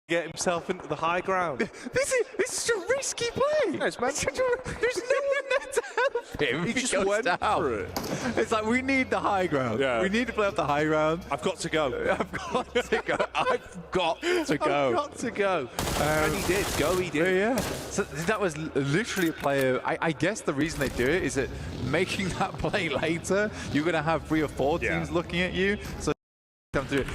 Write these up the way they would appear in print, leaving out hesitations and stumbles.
get himself into the high ground. This is a risky play. No, it's meant There's no one there to help him. He just went for it. It's like, we need the high ground. Yeah. We need to play off the high ground. I've got to go. I've got to go. I've got to go. I've got to go. And he did. Go, he did. Yeah. So that was literally a player. I guess the reason they do it is that making that play later, you're going to have 3 or 4 teams looking at you. So to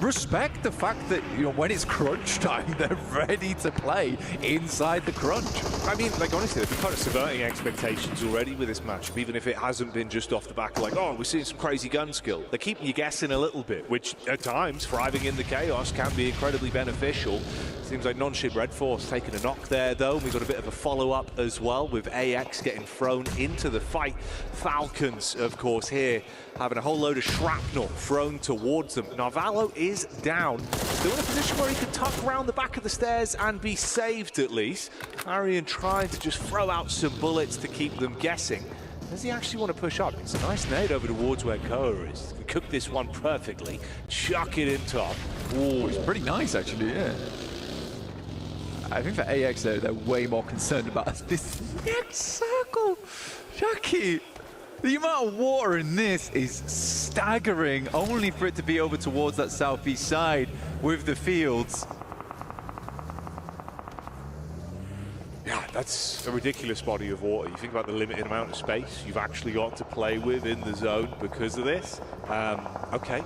respect the fact that, you know, when it's crunch time, they're ready to play inside the crunch. I mean, like, honestly, they've been kind of subverting expectations already with this matchup, even if it hasn't been just off the back of like, oh, we're seeing some crazy gun skill. They're keeping you guessing a little bit, which at times, thriving in the chaos, can be incredibly beneficial. Seems like non-ship Red Force taking a knock there, though. We've got a bit of a follow-up as well, with AX getting thrown into the fight. Falcons, of course, here having a whole load of shrapnel thrown towards them. Narvalo is down. Still in a position where he could tuck around the back of the stairs and be saved, at least. Arian trying to just throw out some bullets to keep them guessing. Does he actually want to push up? It's a nice nade over towards where Koa is. Can cook this one perfectly. Chuck it in top. Ooh, it's pretty nice, actually, yeah. I think for AX, they're way more concerned about this next circle. Jackie, the amount of water in this is staggering, only for it to be over towards that southeast side with the fields. Yeah, that's a ridiculous body of water. You think about the limited amount of space you've actually got to play with in the zone because of this. Okay.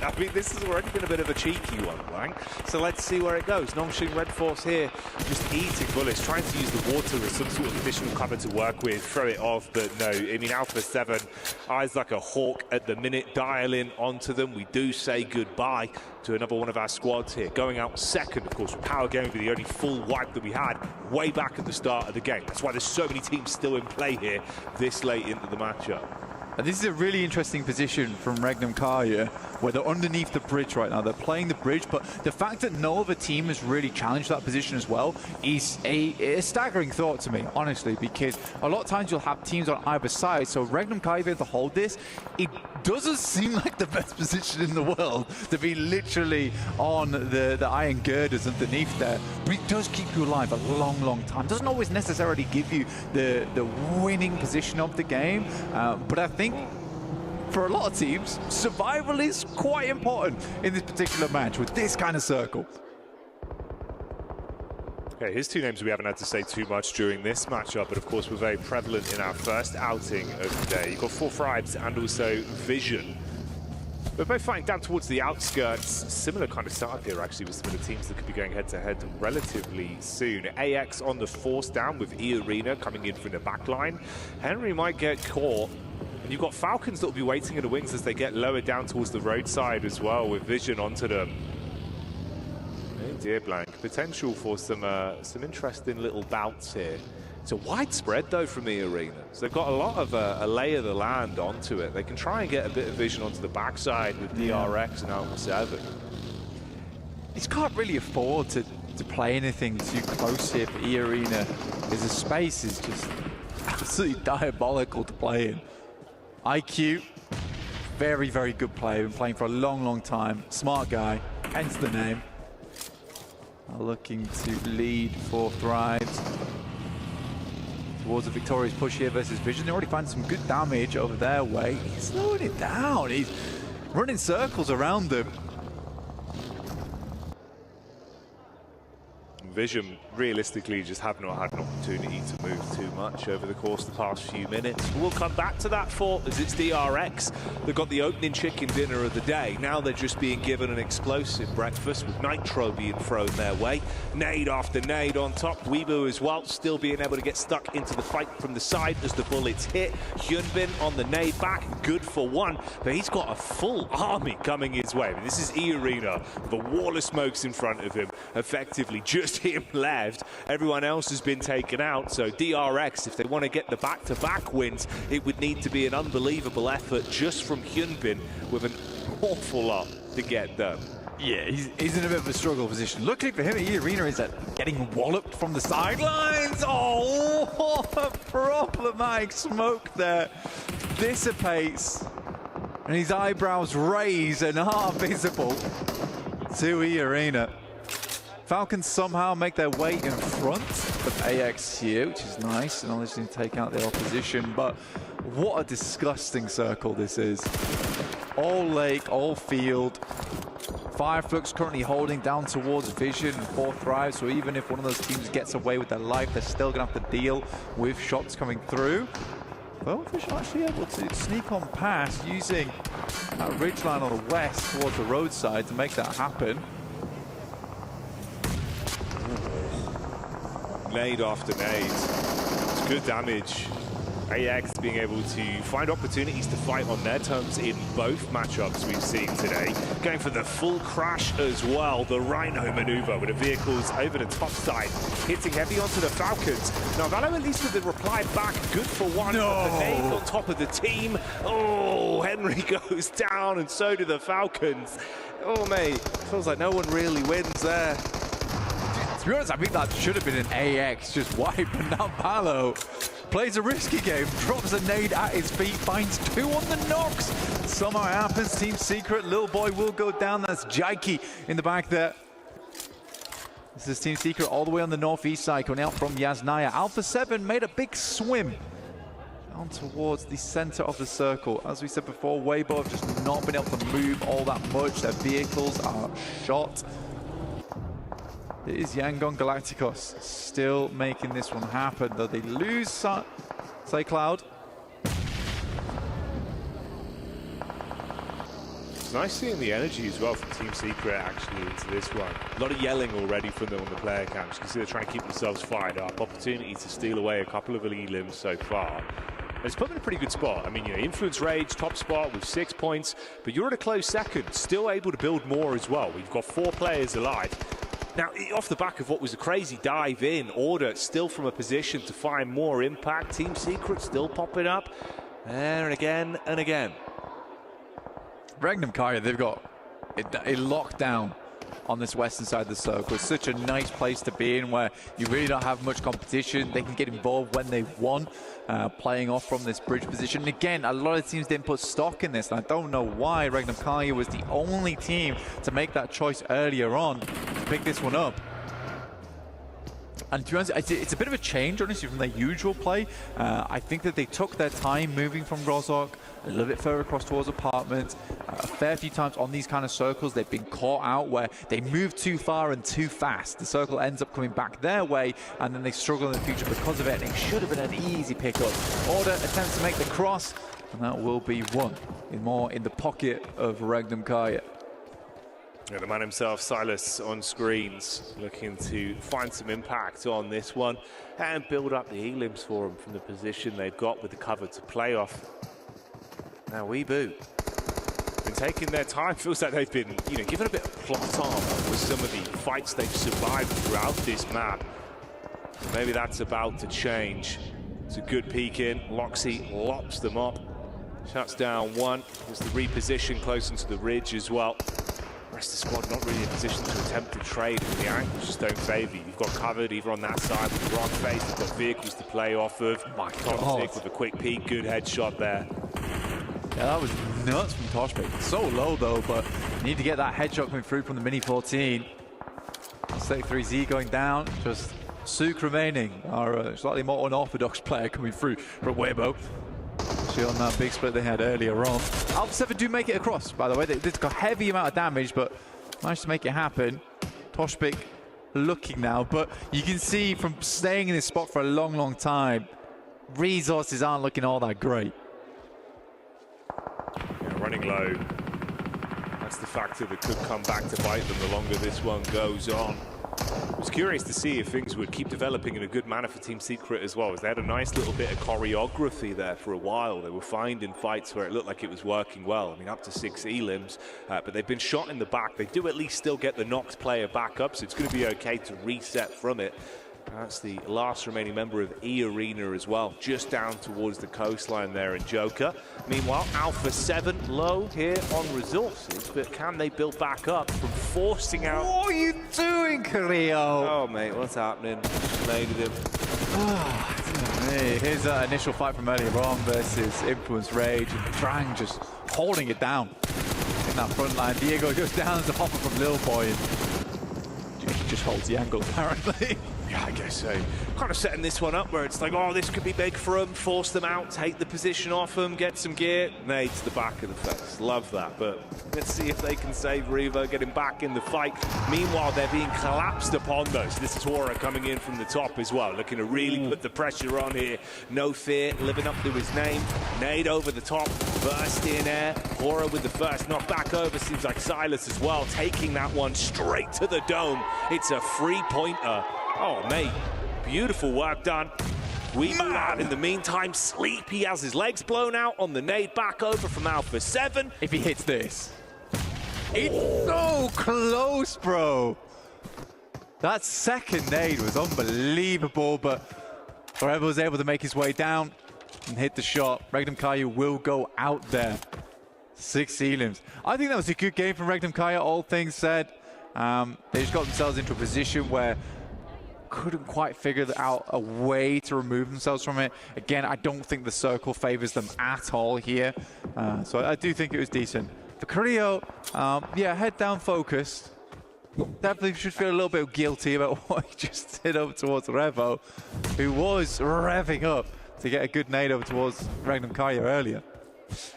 I mean, this has already been a bit of a cheeky one, Wang. So let's see where it goes. Nongshim Red Force here, just eating bullets, trying to use the water as some sort of additional cover to work with, throw it off, but no. I mean, Alpha 7, eyes like a hawk at the minute, dialing onto them. We do say goodbye to another one of our squads here. Going out second, of course, with pubg will be the only full wipe that we had way back at the start of the game. That's why there's so many teams still in play here this late into the matchup. And this is a really interesting position from Regnum Kaya, where they're underneath the bridge right now. They're playing the bridge, but the fact that no other team has really challenged that position as well is a staggering thought to me, honestly, because a lot of times you'll have teams on either side. So Regnum Kaya being able to hold this, it doesn't seem like the best position in the world to be literally on the iron girders underneath there. But it does keep you alive a long, long time. Doesn't always necessarily give you the winning position of the game, but I think for a lot of teams, survival is quite important in this particular match with this kind of circle. Okay, his 2 names we haven't had to say too much during this matchup, but of course were very prevalent in our first outing of the day. You've got 4 Fribes and also Vision. We're both fighting down towards the outskirts. Similar kind of setup here, actually, with some of the teams that could be going head-to-head relatively soon. AX on the force down with E-Arena coming in from the back line. Henry might get caught. And you've got Falcons that will be waiting in the wings as they get lower down towards the roadside as well, with Vision onto them. Oh dear, Blank. Potential for some interesting little bouts here. It's a wide spread, though, from the arena. So they've got a lot of a lay of the land onto it. They can try and get a bit of vision onto the backside with DRX and Alpha 7. He can't really afford to play anything too close here for E-Arena, because the space is just absolutely diabolical to play in. IQ, very, very good player. Been playing for a long, long time. Smart guy, hence the name. Looking to lead for Thrives. Towards a victorious push here versus Vision. They already find some good damage over their way. He's slowing it down. He's running circles around them. Vision realistically just have not had an opportunity to move too much over the course of the past few minutes. We'll come back to that for as it's DRX. They've got the opening chicken dinner of the day. Now they're just being given an explosive breakfast with Nitro being thrown their way. Nade after nade on top. Weibo as well, still being able to get stuck into the fight from the side as the bullets hit. Hyunbin on the nade back, good for 1, but he's got a full army coming his way. I mean, this is E-Arena, the wall of smokes in front of him, effectively just him left. Everyone else has been taken out, so DRX, if they want to get the back-to-back wins, it would need to be an unbelievable effort just from Hyunbin with an awful lot to get done. Yeah, he's in a bit of a struggle position. Luckily for him, E-Arena is getting walloped from the sidelines. Oh, what a problematic smoke there. Dissipates, and his eyebrows raise and are visible to E-Arena. Falcons somehow make their way in front of AX here, which is nice, and obviously take out the opposition. But what a disgusting circle this is. All lake, all field. Fireflux currently holding down towards Vision and 4 Thrive, so even if one of those teams gets away with their life, they're still going to have to deal with shots coming through. Well, Vision actually able to sneak on past using that ridgeline on the west towards the roadside to make that happen. Nade after nade. It's good damage. AX being able to find opportunities to fight on their terms in both matchups we've seen today. Going for the full crash as well. The Rhino maneuver with the vehicles over the top side, hitting heavy onto the Falcons. Now, Valo at least with the reply back, good for one. No. The nade on top of the team. Oh, Henry goes down, and so do the Falcons. Oh, mate, feels like no one really wins there. To be honest, I think that should have been an AX just wiping down Valo. Plays a risky game, drops a nade at his feet, finds 2 on the knocks. Somehow it happens, Team Secret, Lil Boy will go down. That's Jaiki in the back there. This is Team Secret all the way on the northeast side, coming out from Yasnaya. Alpha 7 made a big swim down towards the center of the circle. As we said before, Weibo have just not been able to move all that much. Their vehicles are shot. It is Yangon Galacticos still making this one happen, though they lose Say Cloud. It's nice seeing the energy as well from Team Secret actually into this one. A lot of yelling already from them on the player cams. You can see they're trying to keep themselves fired up. Opportunity to steal away a couple of elims so far. And it's put them in a pretty good spot. I mean, you know, Influence Rage, top spot with 6 points, but you're at a close second, still able to build more as well. We've got 4 players alive. Now, off the back of what was a crazy dive in, Order still from a position to find more impact. Team Secret still popping up there and again and again. Regnum Kaya, they've got a lockdown on this western side of the circle. It's such a nice place to be in where you really don't have much competition. They can get involved when they want, playing off from this bridge position. And again, a lot of teams didn't put stock in this, and I don't know why Regnum Kaya was the only team to make that choice earlier on to pick this one up. And to be honest, it's a bit of a change, honestly, from their usual play. I think that they took their time moving from Rozhok a little bit further across towards apartments. A fair few times on these kind of circles, they've been caught out where they move too far and too fast. The circle ends up coming back their way, and then they struggle in the future because of it. And it should have been an easy pickup. Order attempts to make the cross, and that will be one in the pocket of Regnum Kaya. Yeah, the man himself, Silas, on screens, looking to find some impact on this one and build up the elims for him from the position they've got with the cover to play off. Now, Weeboo been taking their time. Feels like they've been, you know, given a bit of plot armor with some of the fights they've survived throughout this map. Maybe that's about to change. It's a good peek in. Loxy lops them up. Shuts down one. There's the reposition close into the ridge as well. The rest of the squad not really in a position to attempt to trade, and the angles just don't favour you. You've got covered either on that side with the rock face, you've got vehicles to play off of. Toxic with a quick peek, good headshot there. Yeah, that was nuts from Toshbek. So low though, but you need to get that headshot coming through from the Mini 14. Stake 3Z going down, just Sook remaining, our slightly more unorthodox player coming through from Weibo. Actually on that big split they had earlier on. Alpha 7 do make it across, by the way. They've got a heavy amount of damage, but managed to make it happen. Toshbek looking now, but you can see from staying in this spot for a long, long time, resources aren't looking all that great. Yeah, running low. That's the factor that could come back to bite them the longer this one goes on. I was curious to see if things would keep developing in a good manner for Team Secret as well, as they had a nice little bit of choreography there for a while. They were finding fights where it looked like it was working well. I mean, up to 6 elims, but they've been shot in the back. They do at least still get the knocked player back up, so it's going to be okay to reset from it. That's the last remaining member of E Arena as well, just down towards the coastline there in Joker. Meanwhile, Alpha 7 low here on resources, but can they build back up from forcing out? What are you doing, Khalil? Oh, mate, what's happening? Naded him. Hey, his initial fight from earlier on versus Influence Rage, and Drang just holding it down in that front line. Diego goes down as a hopper from Lil Boy. And just holds the angle, apparently. Yeah, I guess so. Kind of setting this one up where it's like, oh, this could be big for them, force them out, take the position off them, get some gear. Nade to the back of the face. Love that. But let's see if they can save Revo, get him back in the fight. Meanwhile, they're being collapsed upon those. This is Hora coming in from the top as well, looking to really put the pressure on here. No fear, living up to his name. Nade over the top, burst in air. Hora with the first knock back over. Seems like Silas as well, taking that one straight to the dome. It's a free-pointer. Oh, mate, beautiful work done. We move out in the meantime. Sleep, he has his legs blown out on the nade back over from Alpha 7. If he hits this. It's so close, bro. That second nade was unbelievable, but Forever was able to make his way down and hit the shot. Regnum Kaya will go out there. 6 elims. I think that was a good game from Regnum Kaya, all things said. They just got themselves into a position where couldn't quite figure out a way to remove themselves from it. Again, I don't think the circle favors them at all here. So I do think it was decent. For Creo, yeah, head down focused. Definitely should feel a little bit guilty about what he just did over towards Revo, who was revving up to get a good nade over towards Regnum Kaya earlier.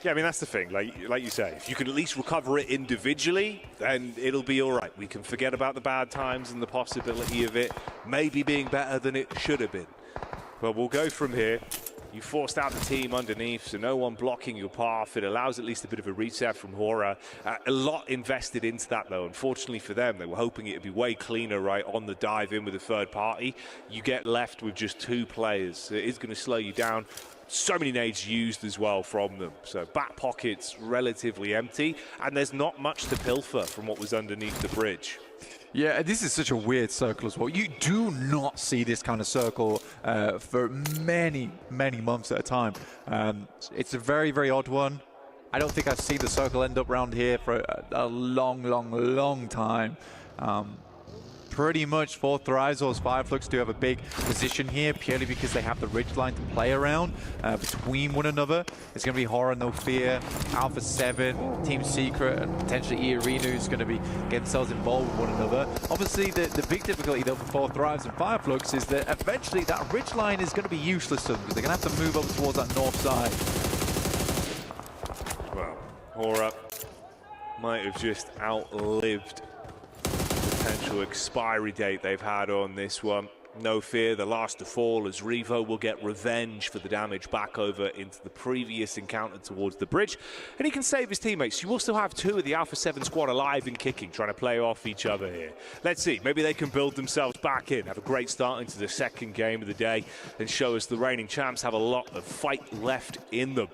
Yeah, I mean, that's the thing. Like you say, if you can at least recover it individually, then it'll be all right. We can forget about the bad times and the possibility of it maybe being better than it should have been. But we'll go from here. You forced out the team underneath, so no one blocking your path. It allows at least a bit of a reset from Hora. A lot invested into that, though. Unfortunately for them, they were hoping it would be way cleaner, right, on the dive in with a third party. You get left with just 2 players. It is going to slow you down. So many nades used as well from them. So back pockets relatively empty, and there's not much to pilfer from what was underneath the bridge. Yeah, this is such a weird circle as well. You do not see this kind of circle for many, many months at a time. It's a very, very odd one. I don't think I've seen the circle end up around here for a long, long, long time. Pretty much for Thrivesource, Fireflux do have a big position here purely because they have the ridgeline to play around between one another. It's going to be Hora, No Fear, Alpha 7, Team Secret, and potentially Iarinu is going to be getting themselves involved with one another. Obviously, the big difficulty though for Thrives and Fireflux is that eventually that ridgeline is going to be useless to them because they're going to have to move over towards that north side. Well, Hora might have just outlived potential expiry date they've had on this one. No Fear, the last to fall, as Revo will get revenge for the damage back over into the previous encounter towards the bridge. And he can save his teammates. You also have 2 of the Alpha 7 squad alive and kicking, trying to play off each other here. Let's see, maybe they can build themselves back in, have a great start into the second game of the day, and show us the reigning champs have a lot of fight left in them.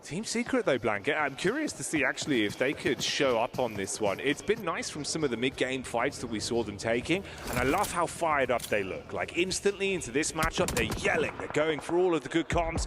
Team Secret though, Blanket, I'm curious to see actually if they could show up on this one. It's been nice from some of the mid-game fights that we saw them taking, and I love how fired up they look. Like instantly into this matchup, they're yelling, they're going for all of the good comms.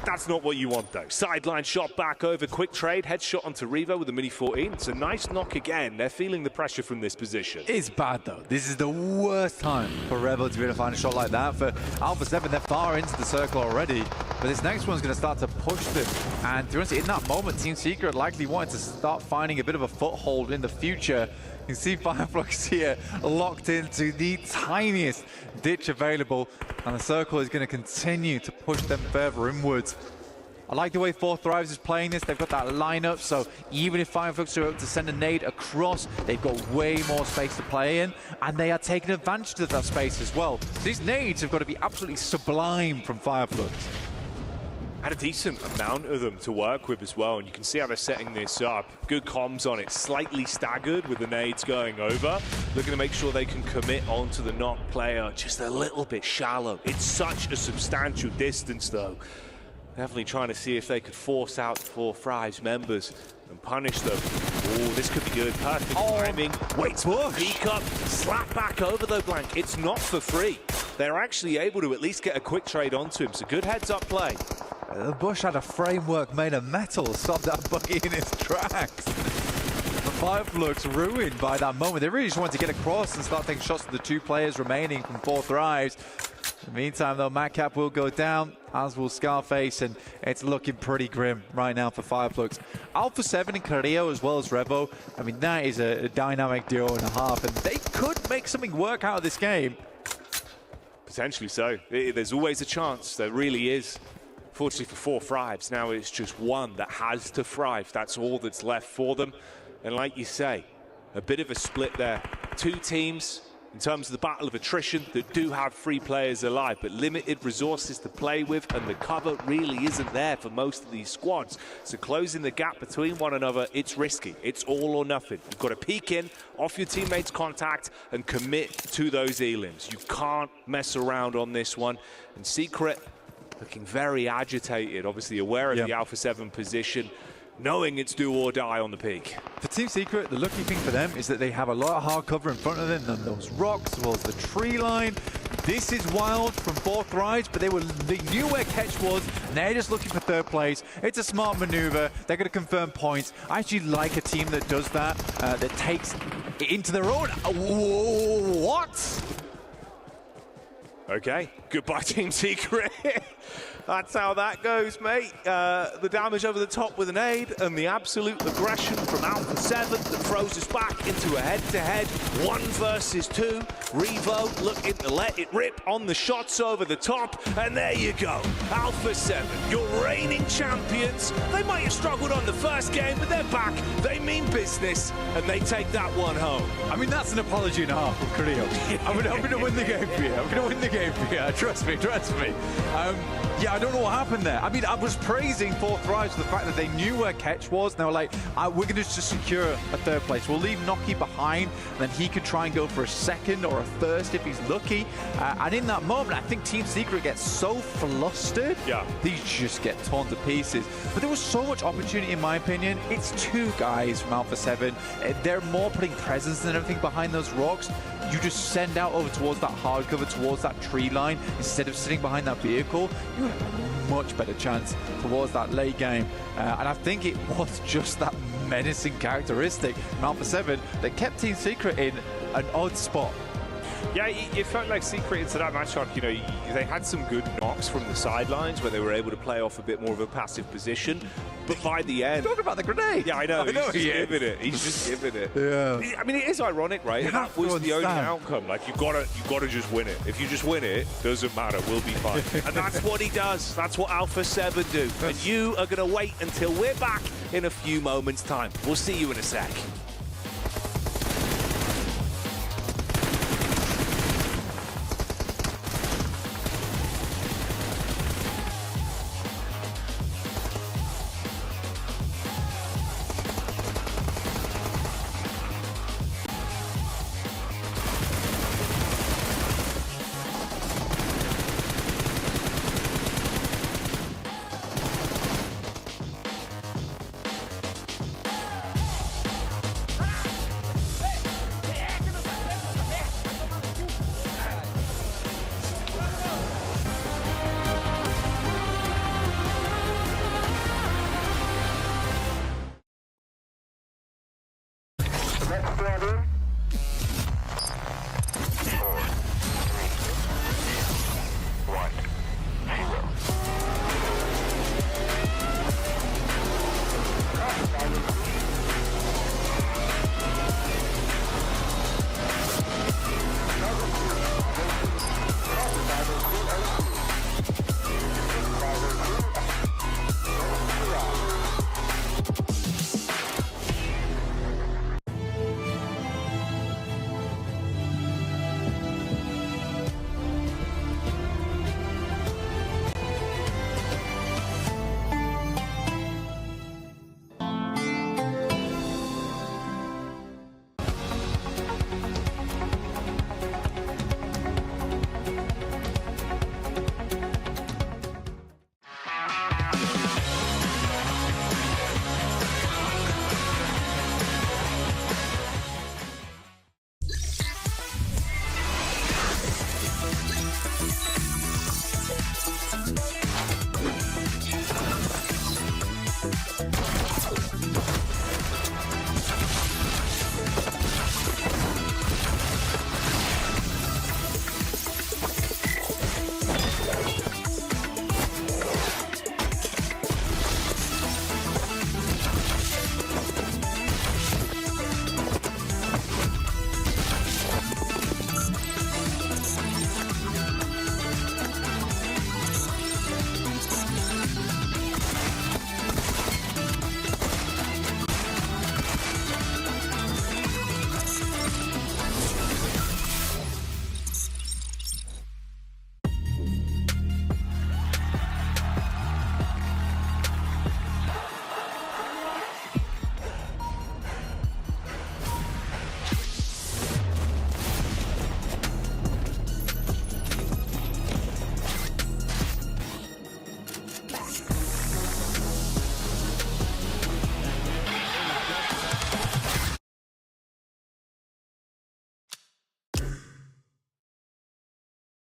That's not what you want though. Sideline shot back over, quick trade, headshot onto Revo with a mini 14. It's a nice knock again. They're feeling the pressure from this position. It's bad though. This is the worst time for Revo to be able to find a shot like that. For Alpha 7, they're far into the circle already, but this next one's going to start to push them. And to be honest, in that moment, Team Secret likely wanted to start finding a bit of a foothold in the future. You can see Fireflux here locked into the tiniest ditch available, and the circle is going to continue to push them further inwards. I like the way 4 Thrives is playing this. They've got that lineup, so even if Fireflux are able to send a nade across, they've got way more space to play in, and they are taking advantage of that space as well. So these nades have got to be absolutely sublime from Fireflux. Had a decent amount of them to work with as well, and you can see how they're setting this up. Good comms on it, slightly staggered with the nades going over. Looking to make sure they can commit onto the knock player just a little bit shallow. It's such a substantial distance though. Definitely trying to see if they could force out 4 Thrives members and punish them. Oh, this could be good. Perfect timing. Waits for peek up. Slap back over though, Blank. It's not for free. They're actually able to at least get a quick trade onto him. So good heads up play. The Bush had a framework made of metal, stopped that buggy in its tracks. The Fireflux ruined by that moment. They really just wanted to get across and start taking shots to the 2 players remaining from 4 Thrives. In the meantime, though, Madcap will go down, as will Scarface, and it's looking pretty grim right now for Fireflux. Alpha 7 and Carrillo, as well as Revo, I mean, that is a dynamic duo and a half, and they could make something work out of this game. Potentially so. There's always a chance. There really is. Fortunately for 4 Thrives, now it's just one that has to thrive. That's all that's left for them. And like you say, a bit of a split there. 2 teams in terms of the battle of attrition that do have 3 players alive, but limited resources to play with, and the cover really isn't there for most of these squads. So closing the gap between one another, it's risky. It's all or nothing. You've got to peek in, off your teammates' contact, and commit to those elims. You can't mess around on this one. And Secret looking very agitated, obviously aware of the Alpha 7 position, knowing it's do or die on the peak. For Team Secret, the lucky thing for them is that they have a lot of hard cover in front of them, and those rocks, as well as the tree line. This is wild from 4 Thrives, but they knew where Ketch was, and they're just looking for 3rd place. It's a smart maneuver. They're going to confirm points. I actually like a team that does that, that takes it into their own. What? Okay, goodbye Team Secret. That's how that goes, mate. The damage over the top with an aid, and the absolute aggression from Alpha 7 that throws us back into a head-to-head 1 versus 2. Revo looking to let it rip on the shots over the top, and there you go. Alpha 7, your reigning champions. They might have struggled on the first game, but they're back. They mean business, and they take that one home. I mean, that's an apology and a half from Carrillo. I'm going to win the game for you. I'm going to win the game for you. Trust me, trust me. Yeah, I don't know what happened there. I mean, I was praising 4 Thrives for the fact that they knew where Ketch was. And they were like, we're going to just secure a 3rd place. We'll leave Noki behind, and then he could try and go for a 2nd or a 1st if he's lucky. And in that moment, I think Team Secret gets so flustered, they just get torn to pieces. But there was so much opportunity, in my opinion. It's 2 guys from Alpha 7. They're more putting presence and everything behind those rocks. You just send out over towards that hard cover, towards that tree line, instead of sitting behind that vehicle. You have a much better chance towards that late game. And I think it was just that menacing characteristic from Alpha 7 that kept Team Secret in an odd spot. Yeah, it felt like Secret into that matchup, you know, they had some good knocks from the sidelines where they were able to play off a bit more of a passive position. But by the end... Talking about the grenade! Yeah, I know. He's just giving it. He's just giving it. Yeah. I mean, it is ironic, right? And that was the only outcome. Like, you gotta just win it. If you just win it, doesn't matter. We'll be fine. And that's what he does. That's what Alpha 7 do. And you are going to wait until we're back in a few moments' time. We'll see you in a sec.